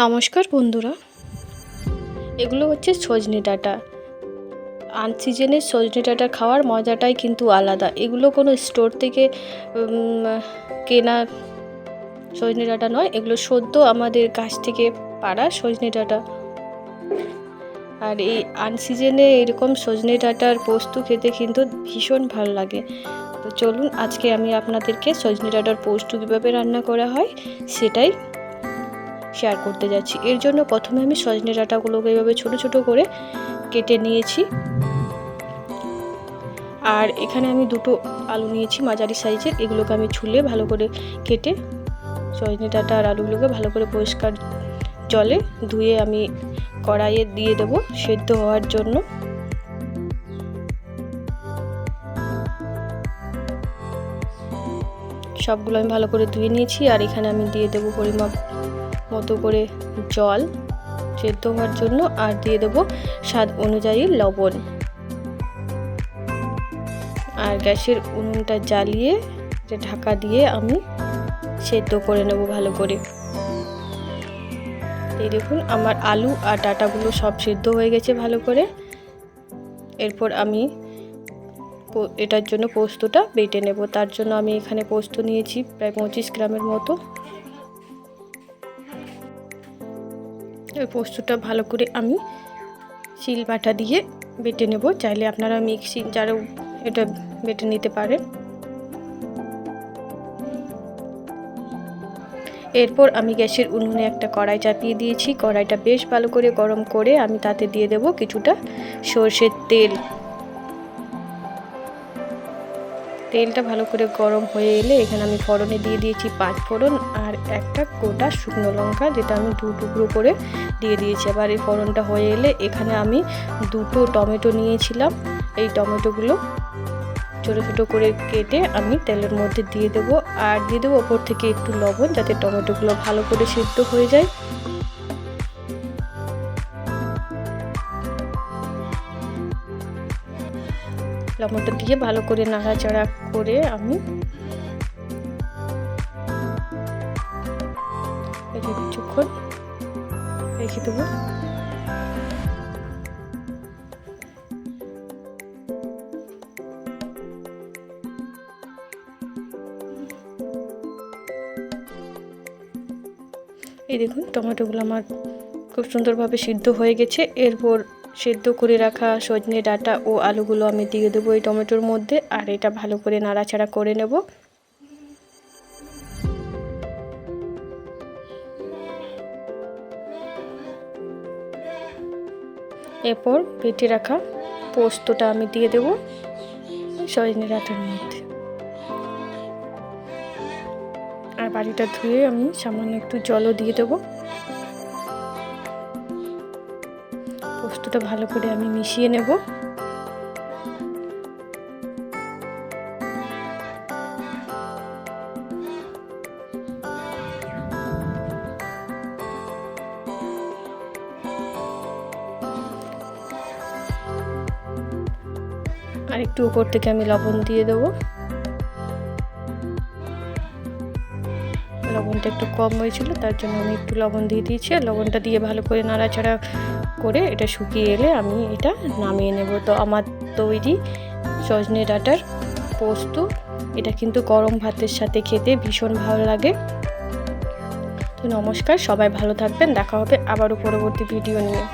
নমস্কার বন্ধুরা, এগুলো হচ্ছে সজনে ডাঁটা। আনসিজনের সজনে ডাঁটা খাওয়ার মজাটাই কিন্তু আলাদা। এগুলো কোনো স্টোর থেকে কেনা সজনে ডাঁটা নয়, এগুলো সদ্য আমাদের গাছ থেকে পাড়া সজনে ডাঁটা। আর এই আনসিজনে এরকম সজনে ডাঁটার পোস্ত খেতে কিন্তু ভীষণ ভালো লাগে। তো চলুন, আজকে আমি আপনাদেরকে সজনে ডাঁটার পোস্ত কীভাবে রান্না করা হয় সেটাই শেয়ার করতে যাচ্ছি। এর জন্য প্রথমে আমি সজনে ডাঁটাগুলোকে এভাবে ছোট ছোট করে কেটে নিয়েছি। আর এখানে আমি দুটো আলু নিয়েছি মাঝারি সাইজের, এগুলোকে আমি ছুলে ভালো করে কেটে সজনে ডাঁটা আর আলুগুলোকে ভালো করে পরিষ্কার জলে ধুয়ে আমি কড়াইয়ে দিয়ে দেবো সেদ্ধ হওয়ার জন্য। সবগুলো আমি ভালো করে ধুয়ে নিয়েছি। আর এখানে আমি দিয়ে দেবো পরিমাপ মতো করে জল সেদ্ধ হওয়ার জন্য, আর দিয়ে দেবো স্বাদ অনুযায়ী লবণ। আর গ্যাসের উনুনটা জ্বালিয়ে ঢাকা দিয়ে আমি সেদ্ধ করে নেব ভালো করে। এই দেখুন, আমার আলু আর ডাঁটাগুলো সব সেদ্ধ হয়ে গেছে ভালো করে। এরপর আমি এটার জন্য পোস্তটা বেটে নেব। তার জন্য আমি এখানে পোস্ত নিয়েছি প্রায় 25 গ্রামের মতো। ওই পোস্তটা ভালো করে আমি শিল বাটা দিয়ে বেটে নেব। চাইলে আপনারা মিক্সি জারেও এটা বেটে নিতে পারেন। এরপর আমি গ্যাসের উনুনে একটা কড়াই চাপিয়ে দিয়েছি। কড়াইটা বেশ ভালো করে গরম করে আমি তাতে দিয়ে দেব কিছুটা সরষের তেল। তেলটা ভালো করে গরম হয়ে এলে এখানে আমি ফোড়নে দিয়ে দিয়েছি 5 ফোড়ন আর একটা গোটা শুকনো লঙ্কা, যেটা আমি 2 টুকরো করে দিয়ে দিয়েছি। আবার এই ফোড়নটা হয়ে এলে এখানে আমি 2টো টমেটো নিয়েছিলাম, এই টমেটোগুলো ছোটো ছোটো করে কেটে আমি তেলের মধ্যে দিয়ে দেবো। আর দিয়ে দেবো ওপর থেকে একটু লবণ, যাতে টমেটোগুলো ভালো করে সিদ্ধ হয়ে যায়। লবণটা দিয়ে ভালো করে নাড়াচাড়া করে আমি কিছুক্ষণ রেখে দেবো। এই দেখুন, টমেটোগুলো আমার খুব সুন্দরভাবে সিদ্ধ হয়ে গেছে। এরপর সেদ্ধ করে রাখা সজনে ডাঁটা ও আলুগুলো আমি দিয়ে দেবো এই টমেটোর মধ্যে, আর এটা ভালো করে নাড়াচাড়া করে নেব। এরপর বেটে রাখা পোস্তটা আমি দিয়ে দেব সজনে ডাঁটার মধ্যে। আর বাড়িটা ধুয়ে আমি সামান্য একটু জলও দিয়ে দেবো। পোস্তটা ভালো করে আমি মিশিয়ে নেব। আর একটু উপর থেকে আমি লবণ দিয়ে দেবো। লবণটা একটু কম হয়েছিল, তার জন্য আমি একটু লবণ দিয়ে দিয়েছি। আর লবণটা দিয়ে ভালো করে নাড়াচাড়া করে এটা শুকিয়ে এলে আমি এটা নামিয়ে নেব। তো আমার তৈরি সজনে ডাঁটার পোস্ত, এটা কিন্তু গরম ভাতের সাথে খেতে ভীষণ ভালো লাগে। তো নমস্কার, সবাই ভালো থাকবেন। দেখা হবে আবারও পরবর্তী ভিডিও নিয়ে।